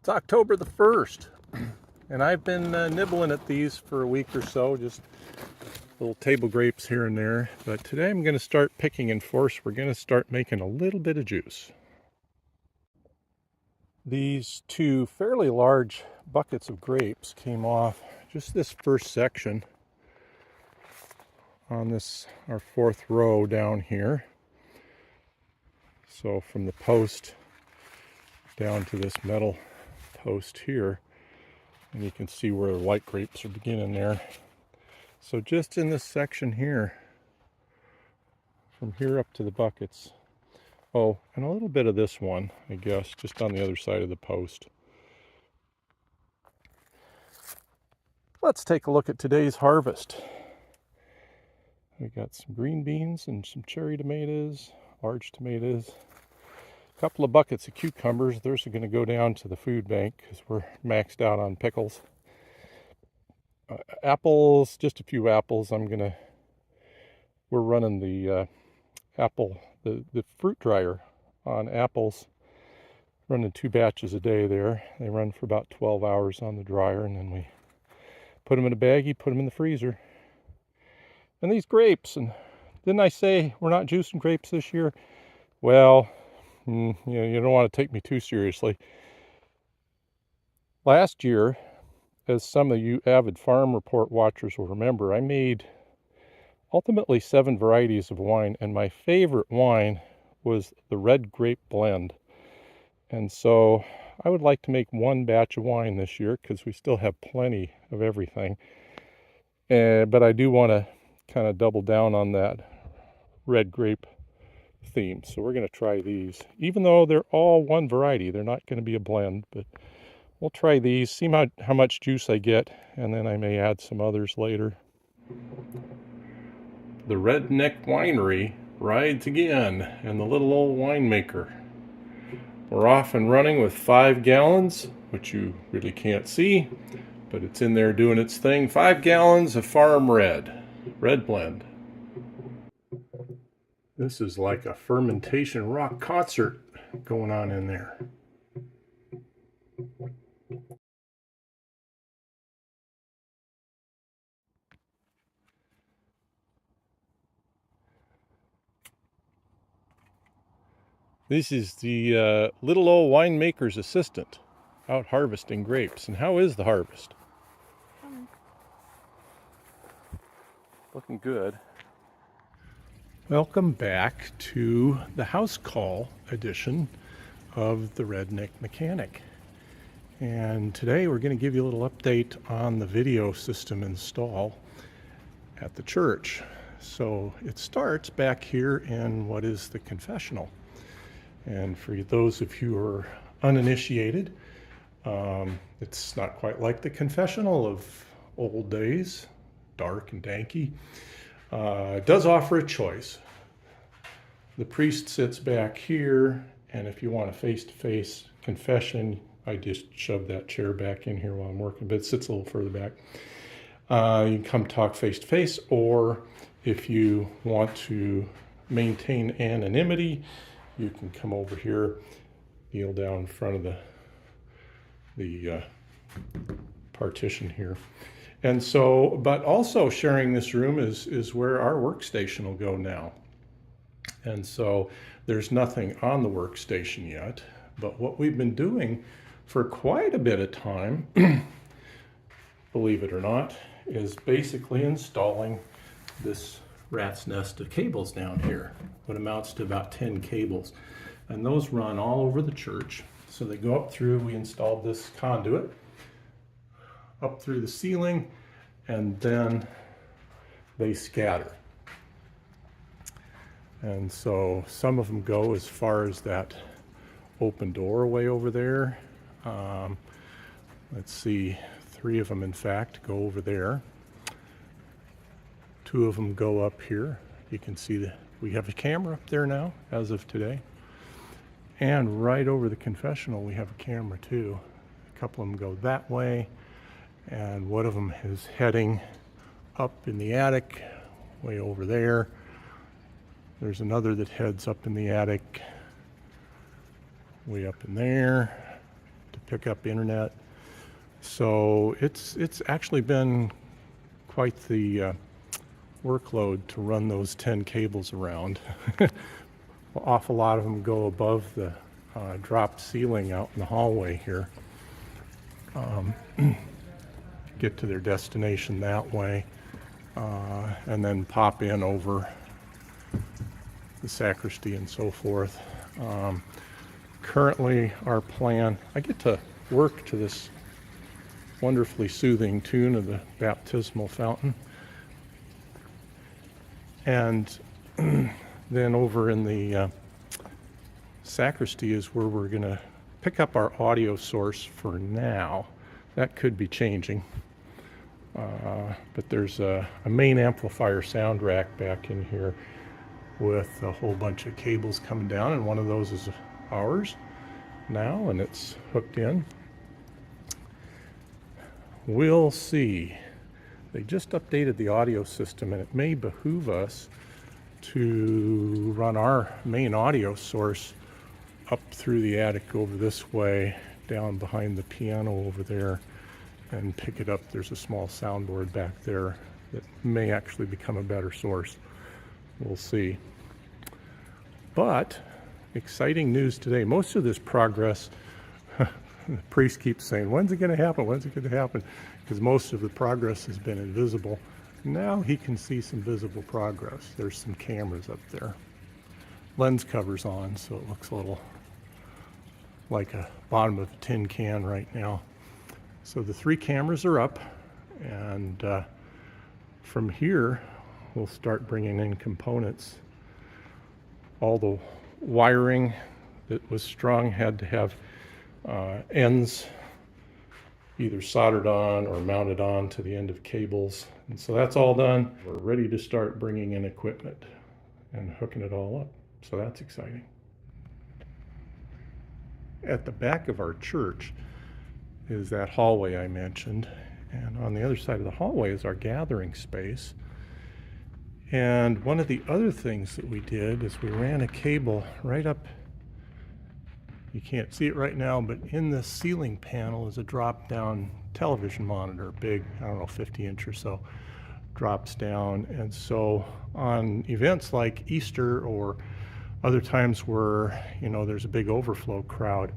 It's October the 1st, and I've been nibbling at these for a week or so, just little table grapes here and there. But today I'm going to start picking in force. We're going to start making a little bit of juice. These two fairly large buckets of grapes came off just this first section on this, our fourth row down here. So from the post down to this metal post here, and you can see where the white grapes are beginning there. So just in this section here, from here up to the buckets. Oh, and a little bit of this one, I guess, just on the other side of the post. Let's take a look at today's harvest. We got some green beans and some cherry tomatoes, large tomatoes. A couple of buckets of cucumbers. Those are going to go down to the food bank because we're maxed out on pickles. Apples, just a few apples. We're running the the fruit dryer on apples, running 2 batches a day there. They run for about 12 hours on the dryer, and then we put them in a baggie, put them in the freezer. And these grapes, and didn't I say we're not juicing grapes this year? Well, you don't want to take me too seriously. Last year, as some of you avid Farm Report watchers will remember, I made ultimately 7 varieties of wine, and my favorite wine was the red grape blend. And so I would like to make 1 batch of wine this year because we still have plenty of everything. But I do want to kind of double down on that red grape theme. So we're going to try these, even though they're all one variety. They're not going to be a blend, but we'll try these, see how much juice I get, and then I may add some others later. The Redneck Winery rides again, and the little old winemaker. We're off and running with 5 gallons, which you really can't see, but it's in there doing its thing. 5 gallons of Farm Red blend. This is like a fermentation rock concert going on in there. This is the little old winemaker's assistant out harvesting grapes. And how is the harvest? Looking good. Welcome back to the house call edition of the Redneck Mechanic. And today we're going to give you a little update on the video system install at the church. So it starts back here in what is the confessional. And for those of you who are uninitiated, it's not quite like the confessional of old days, dark and danky. It does offer a choice. The priest sits back here, and if you want a face-to-face confession, I just shove that chair back in here while I'm working, but it sits a little further back. You can come talk face-to-face, or if you want to maintain anonymity, you can come over here, kneel down in front of the partition here. And so, but also sharing this room is where our workstation will go now. And so there's nothing on the workstation yet, but what we've been doing for quite a bit of time, believe it or not, is basically installing this rat's nest of cables down here, what amounts to about 10 cables. And those run all over the church. So they go up through, we installed this conduit, up through the ceiling, and then they scatter. And so some of them go as far as that open doorway over there. Let's see, 3 of them in fact go over there. 2 of them go up here. You can see that we have a camera up there now as of today. And right over the confessional we have a camera too. A couple of them go that way, and one of them is heading up in the attic way over there. There's another that heads up in the attic way up in there to pick up internet. So it's actually been quite the workload to run those 10 cables around. An awful lot of them go above the drop ceiling out in the hallway here. Get to their destination that way, and then pop in over the sacristy and so forth. Currently our plan, I get to work to this wonderfully soothing tune of the baptismal fountain. And then over in the sacristy is where we're going to pick up our audio source for now. That could be changing. But there's a main amplifier sound rack back in here with a whole bunch of cables coming down, and one of those is ours now, and it's hooked in. We'll see. They just updated the audio system, and it may behoove us to run our main audio source up through the attic over this way, down behind the piano over there, and pick it up. There's a small soundboard back there that may actually become a better source. We'll see. But exciting news today. Most of this progress, the priest keeps saying, when's it going to happen? When's it going to happen? Because most of the progress has been invisible. Now he can see some visible progress. There's some cameras up there. Lens cover's on, so it looks a little like a bottom of a tin can right now. So the 3 cameras are up, and from here we'll start bringing in components. All the wiring that was strung had to have ends either soldered on or mounted on to the end of cables. And so that's all done. We're ready to start bringing in equipment and hooking it all up. So that's exciting. At the back of our church is that hallway I mentioned. And on the other side of the hallway is our gathering space. And one of the other things that we did is we ran a cable right up. You can't see it right now, but in the ceiling panel is a drop-down television monitor, big, I don't know, 50-inch or so, drops down. And so on events like Easter or other times where, you know, there's a big overflow crowd,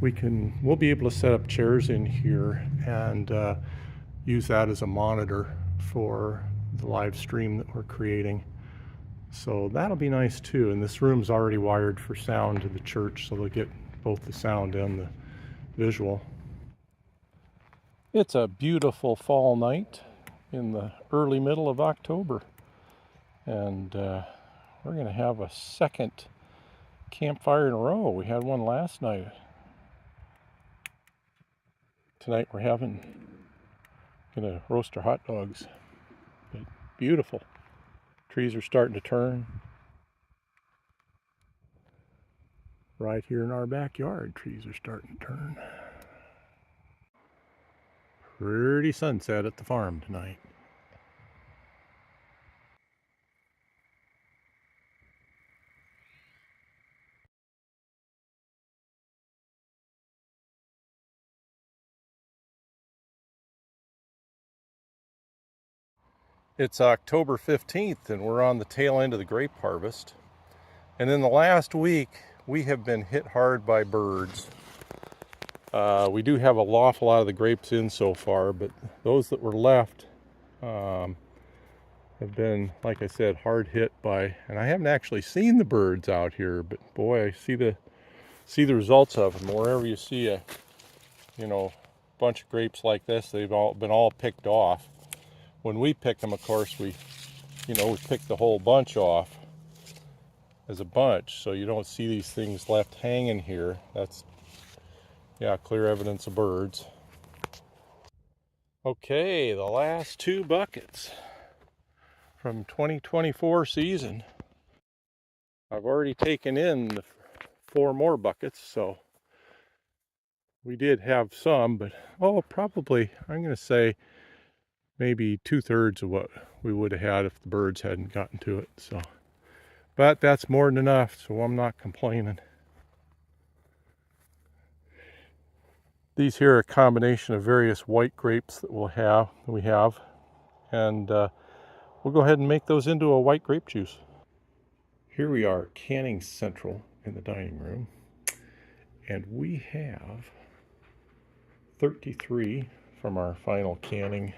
we'll be able to set up chairs in here and use that as a monitor for the live stream that we're creating. So that'll be nice too. And this room's already wired for sound to the church, so they'll get both the sound and the visual. It's a beautiful fall night in the early middle of October, and we're going to have a second campfire in a row. We had one last night. Tonight we're gonna roast our hot dogs. But beautiful. Trees are starting to turn. Right here in our backyard, trees are starting to turn. Pretty sunset at the farm tonight. It's October 15th and we're on the tail end of the grape harvest. And in the last week, we have been hit hard by birds. We do have an awful lot of the grapes in so far, but those that were left have been, like I said, hard hit by, and I haven't actually seen the birds out here, but boy, I see the results of them. Wherever you see a, bunch of grapes like this, they've all been picked off. When we pick them, of course, we pick the whole bunch off as a bunch, so you don't see these things left hanging here. That's, clear evidence of birds. Okay, the last 2 buckets from 2024 season. I've already taken in the 4 more buckets, so we did have some, but probably, I'm going to say maybe 2/3 of what we would have had if the birds hadn't gotten to it. So, but that's more than enough, so I'm not complaining. These here are a combination of various white grapes that we have, and we'll go ahead and make those into a white grape juice. Here we are, canning central in the dining room, and we have 33 from our final canning,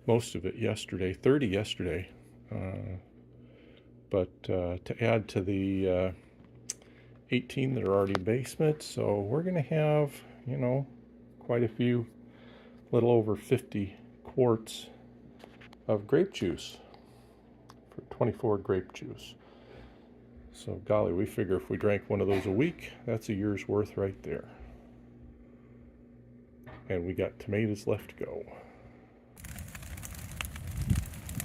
most of it yesterday, 30 yesterday, but to add to the 18 that are already basement, so we're going to have, you know, quite a few, little over 50 quarts of grape juice for 24 grape juice. So golly, we figure if we drank one of those a week, that's a year's worth right there. And we got tomatoes left to go.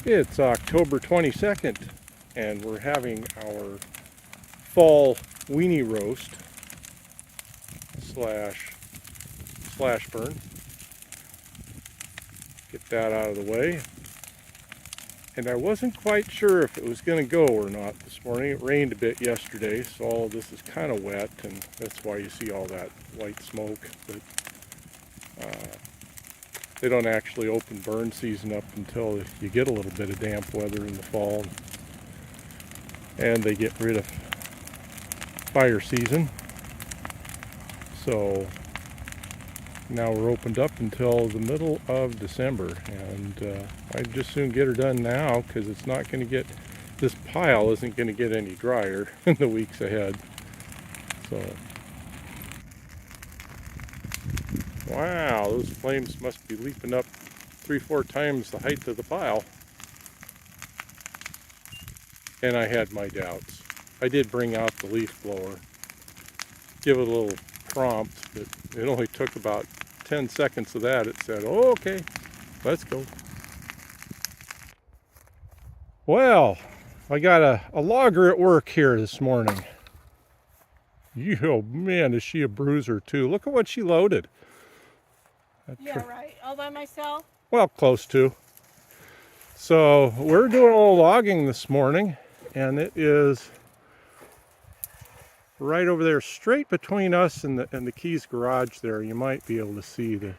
It's October 22nd, and we're having our fall weenie roast slash burn. Get that out of the way. And I wasn't quite sure if it was going to go or not this morning. It rained a bit yesterday, so all of this is kind of wet, and that's why you see all that white smoke. But they don't actually open burn season up until you get a little bit of damp weather in the fall, and they get rid of fire season. So now we're opened up until the middle of December, and I'd just soon get her done now, because it's not going to get, this pile isn't going to get any drier in the weeks ahead. So wow, those flames must be leaping up 3-4 times the height of the pile. And I had my doubts. I did bring out the leaf blower, give it a little prompt, but it only took about 10 seconds of that. It said, oh, okay, let's go. Well, I got a logger at work here this morning. Oh man, is she a bruiser too. Look at what she loaded. Yeah, right. All by myself? Well, close to. So we're doing a little logging this morning, and it is right over there, straight between us and the Keys garage there. You might be able to see the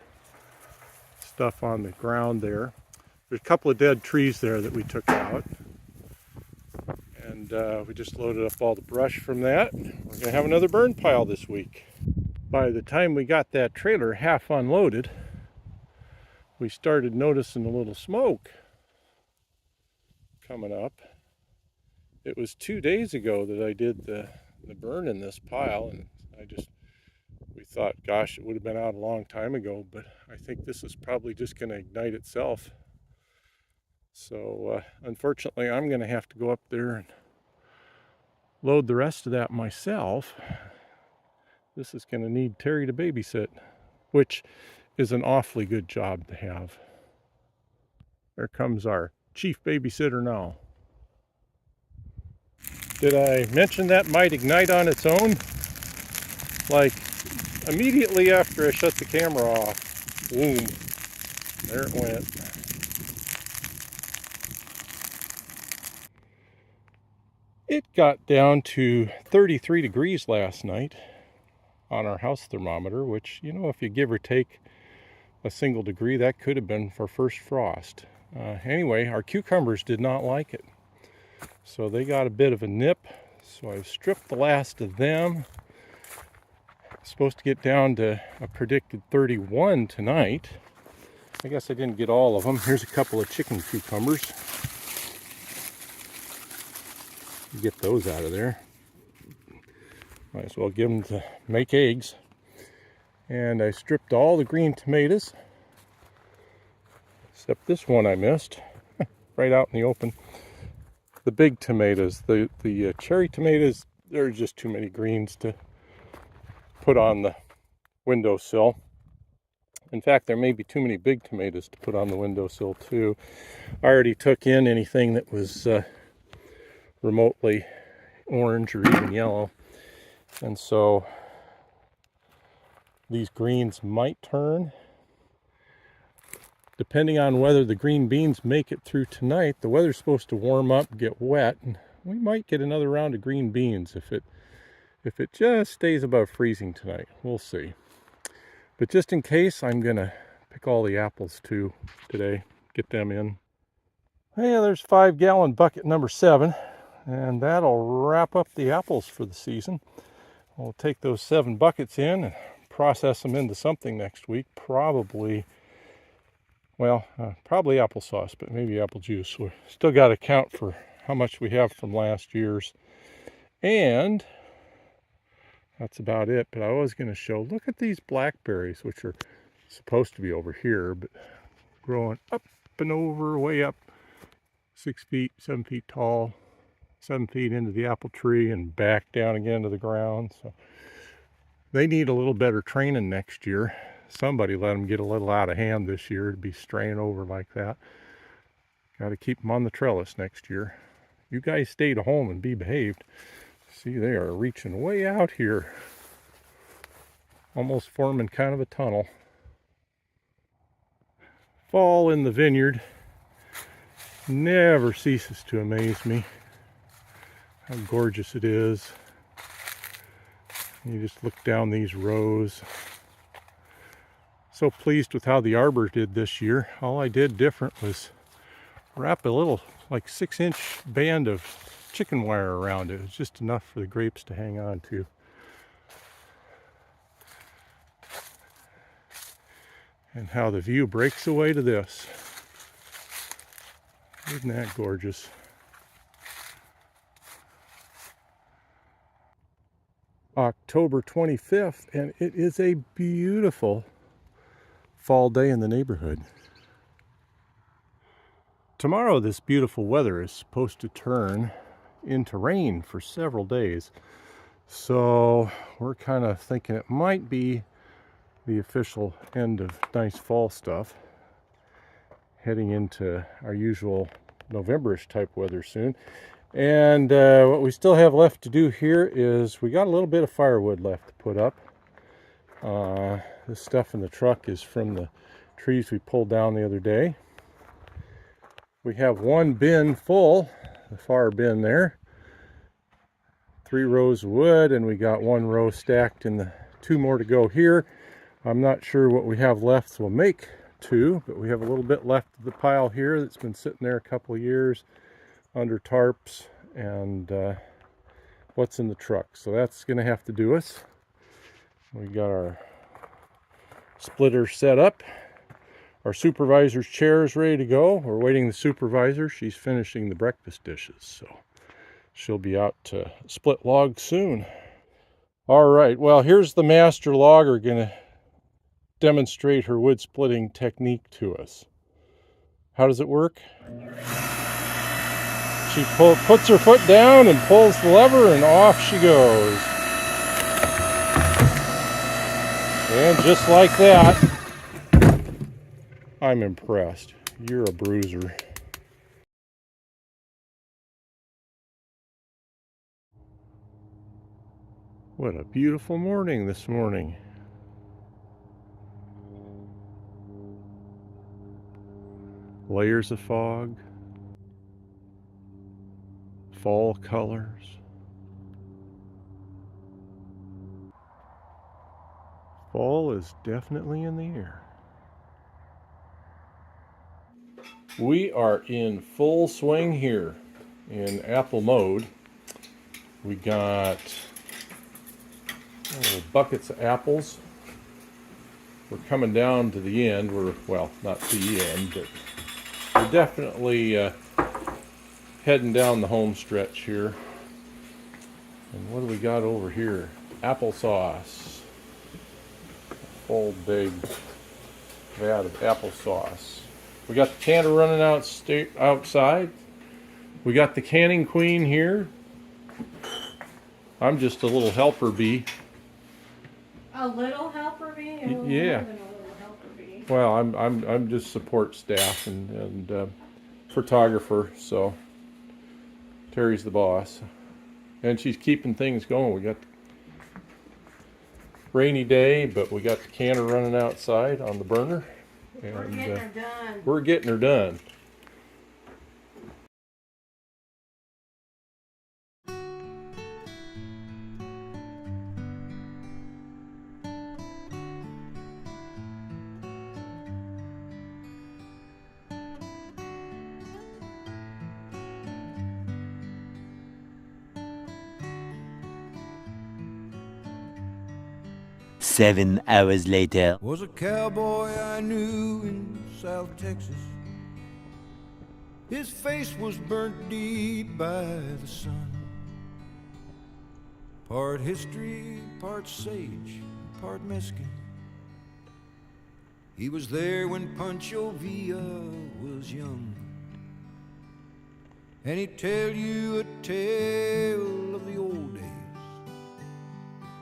stuff on the ground there. There's a couple of dead trees there that we took out. And we just loaded up all the brush from that. We're going to have another burn pile this week. By the time we got that trailer half unloaded, we started noticing a little smoke coming up. It was 2 days ago that I did the burn in this pile, and we thought, gosh, it would have been out a long time ago, but I think this is probably just going to ignite itself. So unfortunately, I'm going to have to go up there and load the rest of that myself. This is going to need Terry to babysit, which is an awfully good job to have. There comes our chief babysitter now. Did I mention that might ignite on its own? Like immediately after I shut the camera off, boom, there it went. It got down to 33 degrees last night on our house thermometer, which, you know, if you give or take a single degree, that could have been for first frost. Anyway, our cucumbers did not like it. So they got a bit of a nip. So I've stripped the last of them. It's supposed to get down to a predicted 31 tonight. I guess I didn't get all of them. Here's a couple of chicken cucumbers. Get those out of there. Might as well give them to make eggs. And I stripped all the green tomatoes, except this one I missed, right out in the open. The big tomatoes, the cherry tomatoes, there are just too many greens to put on the windowsill. In fact, there may be too many big tomatoes to put on the windowsill too. I already took in anything that was remotely orange or even yellow, and so these greens might turn. Depending on whether the green beans make it through tonight, the weather's supposed to warm up, get wet, and we might get another round of green beans if it just stays above freezing tonight. We'll see. But just in case, I'm gonna pick all the apples too today, get them in. Hey, there's 5-gallon bucket number 7, and that'll wrap up the apples for the season. We'll take those 7 buckets in and process them into something next week. Probably, well, probably applesauce, but maybe apple juice. We still got to count for how much we have from last year's. And that's about it. But I was going to show, look at these blackberries, which are supposed to be over here, but growing up and over, way up, 6 feet, 7 feet tall, 7 feet into the apple tree and back down again to the ground. So they need a little better training next year. Somebody let them get a little out of hand this year to be straying over like that. Got to keep them on the trellis next year. You guys stayed home and be behaved. See, they are reaching way out here, almost forming kind of a tunnel. Fall in the vineyard never ceases to amaze me. How gorgeous it is. You just look down these rows. So pleased with how the arbor did this year. All I did different was wrap a little like 6-inch band of chicken wire around it. It was just enough for the grapes to hang on to. And how the view breaks away to this. Isn't that gorgeous? October 25th, and it is a beautiful fall day in the neighborhood. Tomorrow, this beautiful weather is supposed to turn into rain for several days. So we're kind of thinking it might be the official end of nice fall stuff, heading into our usual November-ish type weather soon. And what we still have left to do here is we got a little bit of firewood left to put up. This stuff in the truck is from the trees we pulled down the other day. We have 1 bin full, the far bin there, 3 rows of wood, and we got 1 row stacked in the 2 more to go here. I'm not sure what we have left, so we'll make 2, but we have a little bit left of the pile here that's been sitting there a couple of years under tarps, and what's in the truck. So that's going to have to do us. We got our splitter set up. Our supervisor's chair is ready to go. We're waiting the supervisor. She's finishing the breakfast dishes, so she'll be out to split logs soon. All right, well, here's the master logger going to demonstrate her wood splitting technique to us. How does it work? She puts her foot down and pulls the lever, and off she goes. And just like that, I'm impressed. You're a bruiser. What a beautiful morning this morning. Layers of fog, fall colors. Fall is definitely in the air. We are in full swing here in apple mode. We got buckets of apples. We're coming down to the end. Well, not the end, but we're definitely heading down the home stretch here. And what do we got over here? Applesauce. Full big vat of applesauce. We got the canner running outside. We got the canning queen here. I'm just a little helper bee. A little helper bee? Yeah. More than a little helper bee. Well, I'm just support staff and photographer. So Terry's the boss, and she's keeping things going. We got rainy day, but we got the canner running outside on the burner. And We're getting her done. we're getting her done. 7 hours later. Was a cowboy I knew in South Texas. His face was burnt deep by the sun. Part history, part sage, part mesquite. He was there when Pancho Villa was young, and he'd tell you a tale of the old days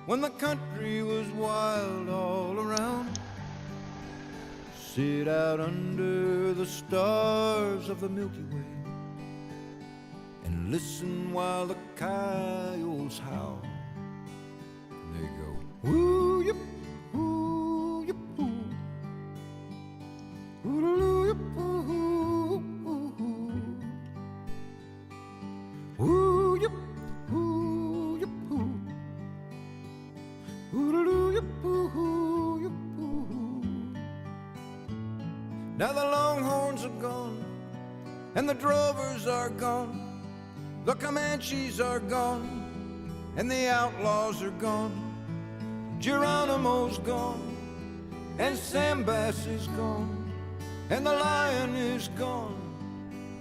when the country was wild all around. Sit out under the stars of the Milky Way and listen while the coyotes howl. And they go, woo yip, woo yip, woo. Woo yip, woo, woo, woo. Woo yip, woo yip, woo. Woo yip, woo yip, woo. Now the longhorns are gone, and the drovers are gone. The Comanches are gone, and the outlaws are gone. Geronimo's gone, and Sam Bass is gone, and the lion is gone,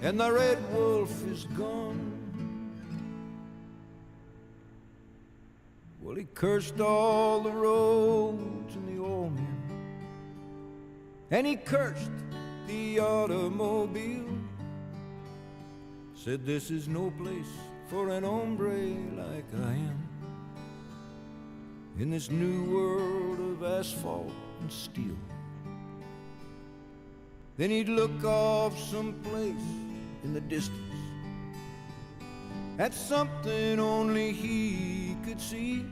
and the red wolf is gone. Well, he cursed all the roads and the old men, and he cursed the automobile. Said this is no place for an hombre like I am, in this new world of asphalt and steel. Then he'd look off someplace in the distance at something only he could see.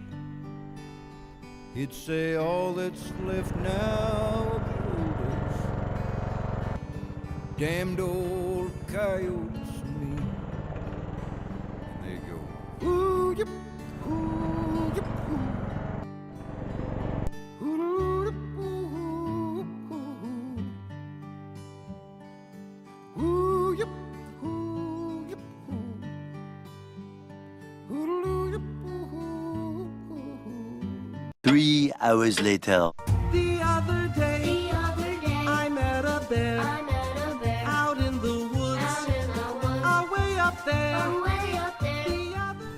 He'd say all that's left now of the old days, damned old coyotes and me. And they go, ooh yip, ooh yip, ooh. Ooh yip, ooh, ooh. Ooh yip, ooh yip, ooh. Ooh yip, ooh, ooh. 3 hours later. The other day, I met a bear I met a bear out in the woods, out in the woods, way up there. way up there. The other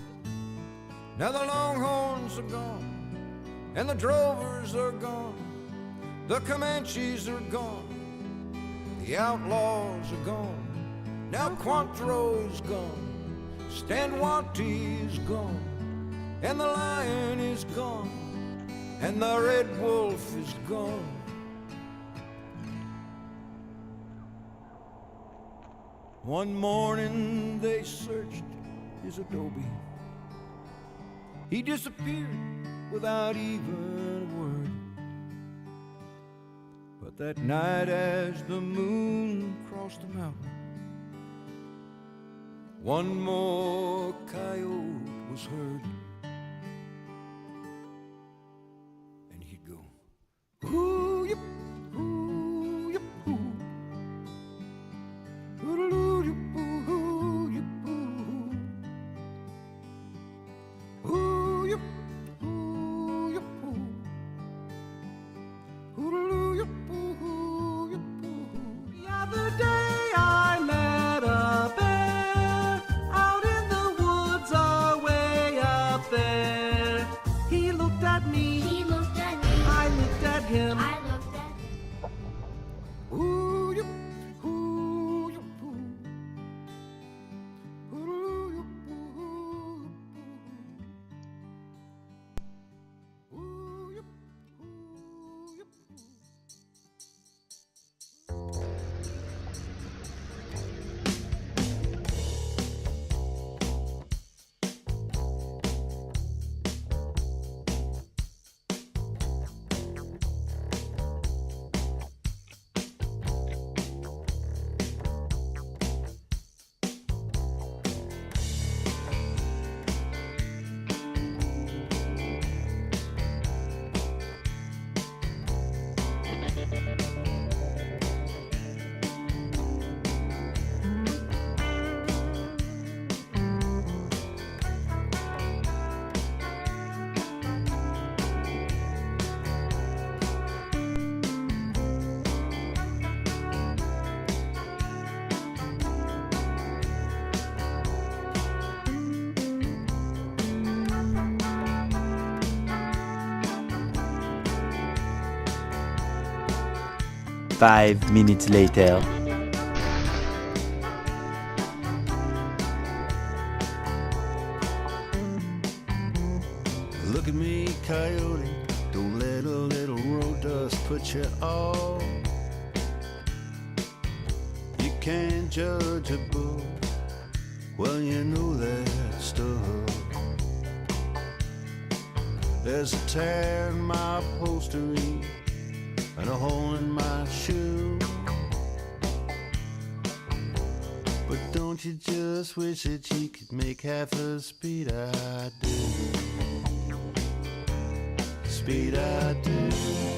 Now the longhorns are gone, and the drovers are gone. The Comanches are gone, the outlaws are gone. Now Quantrill's gone, Stan Wanty's gone, and the lion is gone, and the red wolf is gone. One morning they searched his adobe. He disappeared without even a word. But that night as the moon crossed the mountain, one more coyote was heard. And he'd go, hoo yip, hoo yip, hoo. Hoo yip, hoo yip, hoo. Hoo yip, hoo yip, hoo. Hoo yip, hoo yip, hoo. The other day I met a bear out in the woods, way up there. He looked at me, He looked at me, I looked at him. I looked at him. Hoo yip, hoo yip, hoo. Hoo yip, hoo yip, hoo. Hoo yip, hoo yip, hoo. 5 minutes later. Look at me, coyote, don't let a little road dust put you off. You can't judge a book, well you know that stuff. There's a tear in my upholstery and a hole in my shoe, but don't you just wish that you could make half the speed I do? Speed I do.